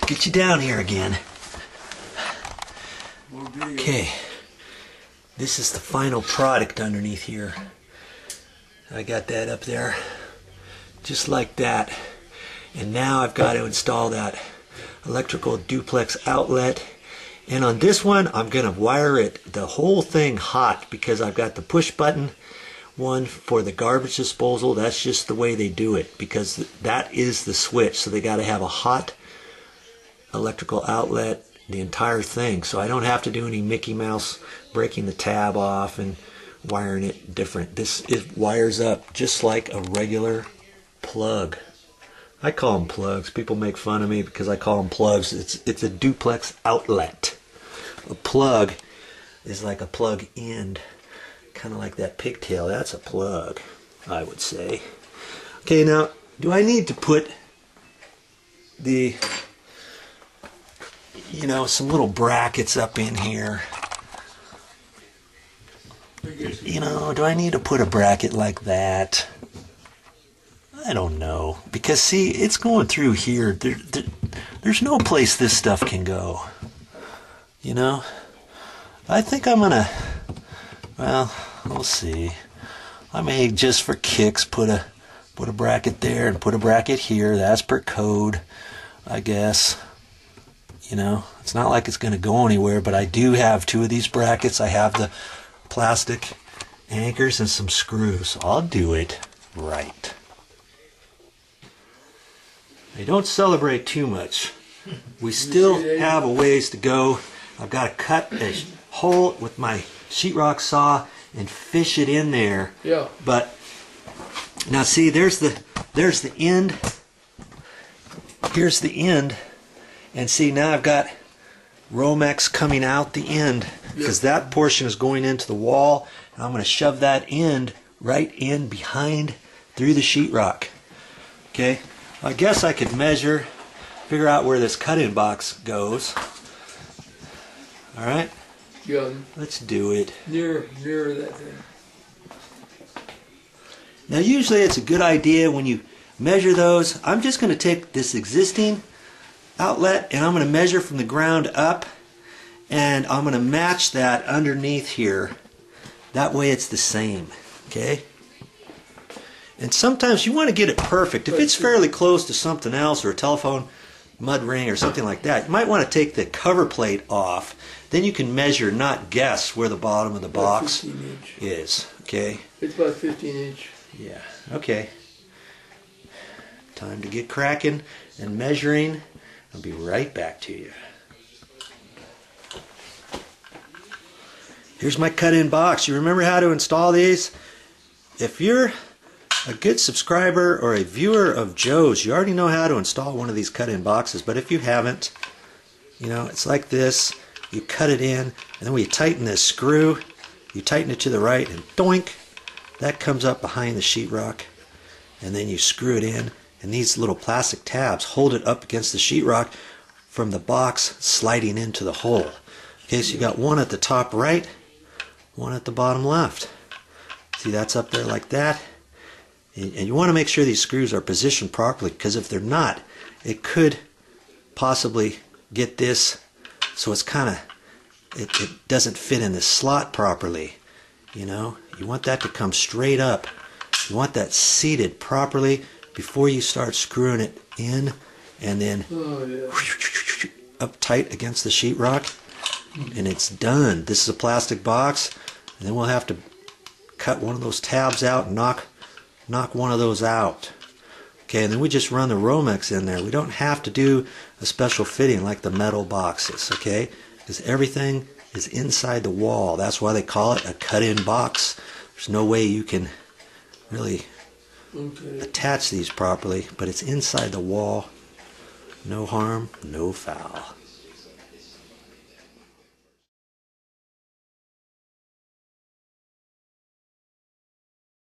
get you down here again. Okay, this is the final product underneath here. I got that up there, just like that. And now I've got to install that electrical duplex outlet. And on this one, I'm going to wire it, the whole thing hot, because I've got the push button one for the garbage disposal. That's just the way they do it, because that is the switch. So they got to have a hot electrical outlet, the entire thing. So I don't have to do any Mickey Mouse breaking the tab off and wiring it different. This wires up just like a regular plug. I call them plugs. People make fun of me because I call them plugs. It's a duplex outlet. A plug is like a plug end, kind of like that pigtail. That's a plug, I would say. Okay, now, do I need to put the, you know, some little brackets up in here? You know, do I need to put a bracket like that? I don't know, because see, it's going through here. There's no place this stuff can go. You know, I think I'm gonna, well, we'll see. I may, just for kicks, put a bracket there and put a bracket here. That's per code, I guess. You know, it's not like it's gonna go anywhere, but I do have 2 of these brackets. I have the plastic anchors and some screws. I'll do it right. I don't celebrate too much. We still have a ways to go. I've got to cut a hole with my sheetrock saw and fish it in there. Yeah. But now see, there's the end. Here's the end, and see, now I've got Romex coming out the end, because that portion is going into the wall, and I'm going to shove that end right in behind through the sheetrock. Okay. I guess I could measure, figure out where this cut-in box goes. All right? Yeah. Let's do it. Near that thing. Now, usually it's a good idea when you measure those. I'm just going to take this existing outlet and I'm going to measure from the ground up, and I'm going to match that underneath here. That way it's the same. Okay? And sometimes you want to get it perfect. If it's fairly close to something else, or a telephone mud ring or something like that, you might want to take the cover plate off. Then you can measure, not guess, where the bottom of the box is. Okay? It's about 15 inch. Yeah. Okay. Time to get cracking and measuring. I'll be right back to you. Here's my cut-in box. You remember how to install these? If you're a good subscriber or a viewer of Joe's, you already know how to install one of these cut-in boxes. But if you haven't, you know, it's like this. You cut it in, and then when you tighten this screw, you tighten it to the right, and doink, that comes up behind the sheetrock. And then you screw it in, and these little plastic tabs hold it up against the sheetrock from the box sliding into the hole. Okay, so you got one at the top right, one at the bottom left. See, that's up there like that. And you want to make sure these screws are positioned properly, because if they're not, it could possibly get this so it's kind of, it doesn't fit in the slot properly. You know, you want that to come straight up. You want that seated properly before you start screwing it in, and then up tight against the sheetrock, and it's done. This is a plastic box, and then we'll have to cut one of those tabs out and knock one of those out. Okay, and then we just run the Romex in there. We don't have to do a special fitting like the metal boxes, okay? Because everything is inside the wall. That's why they call it a cut-in box. There's no way you can really attach these properly, but it's inside the wall. No harm, no foul.